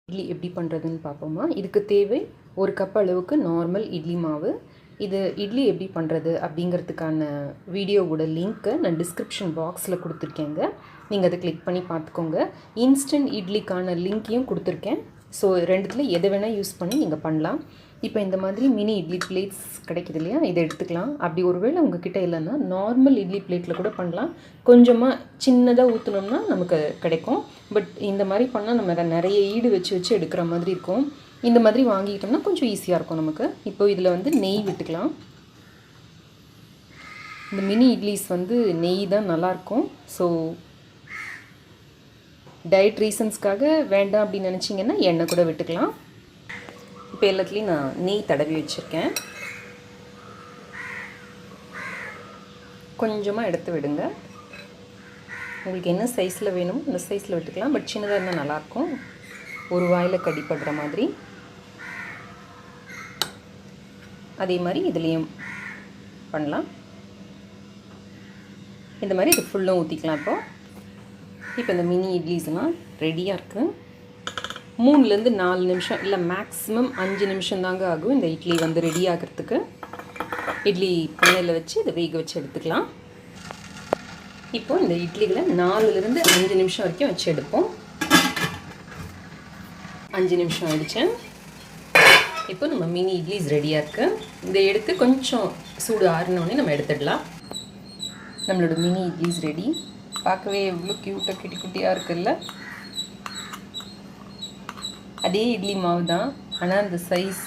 இட்லி எப்படி பண்ணுறதுன்னு பார்ப்போமா. இதுக்கு தேவை ஒரு கப் அளவுக்கு நார்மல் இட்லி மாவு. இது இட்லி எப்படி பண்ணுறது அப்படிங்கிறதுக்கான வீடியோவோட லிங்க்கை நான் டிஸ்கிரிப்ஷன் பாக்ஸில் கொடுத்துருக்கேங்க. நீங்கள் அதை கிளிக் பண்ணி பார்த்துக்கோங்க. இன்ஸ்டன்ட் இட்லிக்கான லிங்க்கையும் கொடுத்துருக்கேன். ஸோ ரெண்டுத்தில் எதை வேணால் யூஸ் பண்ணி நீங்கள் பண்ணலாம். இப்போ இந்த மாதிரி மினி இட்லி பிளேட்ஸ் கிடைக்குது இல்லையா, இதை எடுத்துக்கலாம். அப்படி ஒருவேளை உங்ககிட்ட இல்லைன்னா நார்மல் இட்லி பிளேட்டில் கூட பண்ணலாம். கொஞ்சமாக சின்னதாக ஊற்றினோம்னா நமக்கு கிடைக்கும். பட் இந்த மாதிரி பண்ணால் நம்ம நிறைய ஈடு வச்சு எடுக்கிற மாதிரி இருக்கும். இந்த மாதிரி வாங்கிக்கிட்டோம்னா கொஞ்சம் ஈஸியாக இருக்கும் நமக்கு. இப்போ இதில் வந்து நெய் விட்டுக்கலாம். இந்த மினி இட்லிஸ் வந்து நெய் தான் நல்லாயிருக்கும். ஸோ டயட் ரீசன்ஸ்க்காக வேண்டாம் அப்படின்னு நினச்சிங்கன்னா எண்ணெய் கூட விட்டுக்கலாம். இப்போ எல்லாத்துலேயும் நான் நெய் தடவி வச்சுருக்கேன். கொஞ்சமாக எடுத்து விடுங்க. உங்களுக்கு என்ன சைஸில் வேணுமோ அந்த சைஸில் விட்டுக்கலாம். பட் சின்னதாக இருந்தால் நல்லாயிருக்கும், ஒரு வாயில் கடிப்படுற மாதிரி. அதே மாதிரி இதுலேயும் பண்ணலாம். இந்த மாதிரி இது ஃபுல்லாக ஊற்றிக்கலாம். இப்போ இந்த மினி இட்லிஸ்லாம் ரெடியாக இருக்குது. 3லேருந்து 4 நிமிஷம் இல்லை மேக்ஸிமம் 5 நிமிஷம் தாங்க ஆகும் இந்த இட்லி வந்து ரெடி ஆகிறதுக்கு. இட்லி பண்ணையில் வச்சு இதை வேக வச்சு எடுத்துக்கலாம். இப்போது இந்த இட்லிகளை 4லேருந்து 5 நிமிஷம் வரைக்கும் வச்சு எடுப்போம். 5 நிமிஷம் ஆகிடுச்சேன். இப்போ நம்ம மினி இட்லிஸ் ரெடியாக இருக்குது. இதை எடுத்து கொஞ்சம் சூடு ஆறினோடனே நம்ம எடுத்துடலாம். நம்மளோட மினி இட்லிஸ் ரெடி. பார்க்கவே எவ்வளோ க்யூட்டாக குட்டி குட்டியாக இருக்குல்ல. அதே இட்லி மாவு தான், ஆனால் அந்த சைஸ்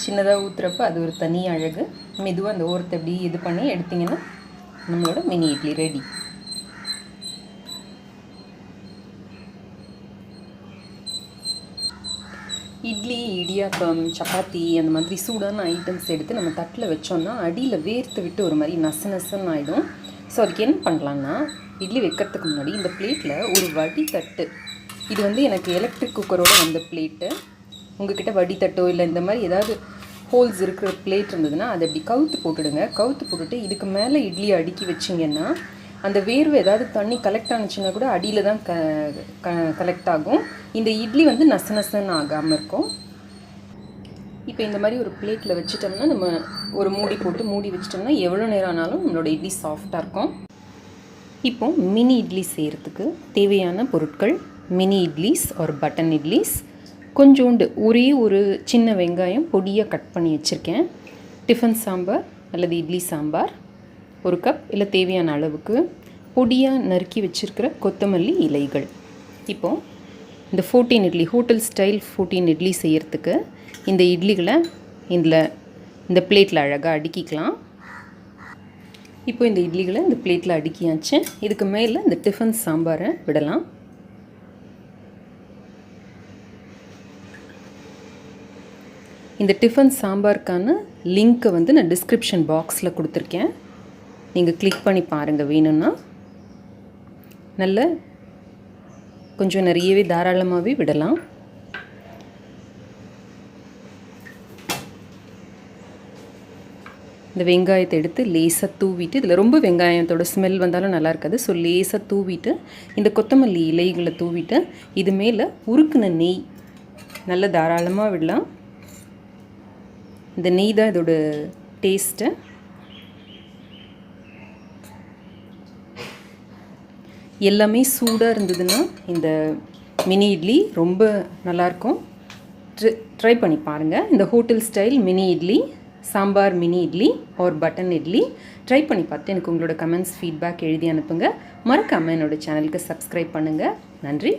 சின்னதாக ஊற்றுறப்ப அது ஒரு தனி அழகு. மெதுவாக அந்த ஓரத்தை எப்படி இது பண்ணி எடுத்திங்கன்னா நம்மளோட மினி இட்லி ரெடி. இட்லி, இடியாப்பம், சப்பாத்தி அந்த மாதிரி சூடான ஐட்டம்ஸ் எடுத்து நம்ம தட்டில் வச்சோம்னா அடியில் வேர்த்து விட்டு ஒரு மாதிரி நசன்னு ஆகிடும். ஸோ அதுக்கு என்ன பண்ணலான்னா, இட்லி வைக்கிறதுக்கு முன்னாடி இந்த பிளேட்டில் ஒரு வடி தட்டு, இது வந்து எனக்கு எலக்ட்ரிக் குக்கரோட வந்த பிளேட்டு. உங்கள்கிட்ட வடி தட்டோ இல்லை இந்த மாதிரி ஏதாவது ஹோல்ஸ் இருக்கிற பிளேட் இருந்ததுன்னா அதை அப்படி கவுத்து போட்டுடுங்க. கவுத்து போட்டுட்டு இதுக்கு மேலே இட்லி அடுக்கி வச்சிங்கன்னா அந்த வேர்வை ஏதாவது தண்ணி கலெக்ட் ஆனிச்சுன்னா கூட அடியில் தான் கலெக்ட் ஆகும். இந்த இட்லி வந்து நசன்னு ஆகாமல் இருக்கும். இப்போ இந்த மாதிரி ஒரு பிளேட்டில் வச்சுட்டோம்னா நம்ம ஒரு மூடி போட்டு மூடி வச்சிட்டோம்னா எவ்வளோ நேரம் ஆனாலும் நம்மளோட இட்லி சாஃப்டாக இருக்கும். இப்போ மினி இட்லி செய்கிறதுக்கு தேவையான பொருட்கள்: மினி இட்லிஸ் ஒரு பட்டன் இட்லிஸ், கொஞ்சோண்டு ஒரே ஒரு சின்ன வெங்காயம் பொடியாக கட் பண்ணி வச்சுருக்கேன், டிஃபன் சாம்பார் அல்லது இட்லி சாம்பார் 1 கப் இல்லை தேவையான அளவுக்கு, பொடியாக நறுக்கி வச்சுருக்கிற கொத்தமல்லி இலைகள். இப்போது இந்த 14 இட்லி, ஹோட்டல் ஸ்டைல் 14 இட்லி செய்கிறதுக்கு இந்த இட்லிகளை இந்த பிளேட்டில் அழகாக அடுக்கிக்கலாம். இப்போ இந்த இட்லிகளை இந்த பிளேட்டில் அடுக்கியாச்சு. இதுக்கு மேலே இந்த டிஃபன் சாம்பாரை விடலாம். இந்த டிஃபன் சாம்பாருக்கான லிங்க்கை வந்து நான் டிஸ்கிரிப்ஷன் பாக்ஸில் கொடுத்துருக்கேன். நீங்கள் கிளிக் பண்ணி பாருங்கள் வேணும்னா. நல்ல கொஞ்சம் நிறையவே தாராளமாகவே விடலாம். இந்த வெங்காயத்தை எடுத்து லேசாக தூவிட்டு, இதில் ரொம்ப வெங்காயத்தோட ஸ்மெல் வந்தாலும் நல்லா இருக்காது. ஸோ லேசாக தூவிட்டு இந்த கொத்தமல்லி இலைகளை தூவிட்டு இது மேலே உருக்குன நெய் நல்ல தாராளமாக விடலாம். இந்த நெய் தான் இதோட டேஸ்ட்டு. எல்லாமே சூடாக இருந்ததுன்னா இந்த மினி இட்லி ரொம்ப நல்லாயிருக்கும். ட்ரை பண்ணி பாருங்கள். இந்த hotel style mini idli, sambar mini idli ஒரு பட்டன் இட்லி ட்ரை பண்ணி பார்த்து எனக்கு உங்களோட கமெண்ட்ஸ், ஃபீட்பேக் எழுதி அனுப்புங்க. மறக்காமல் என்னோடய சேனலுக்கு சப்ஸ்கிரைப் பண்ணுங்கள். நன்றி.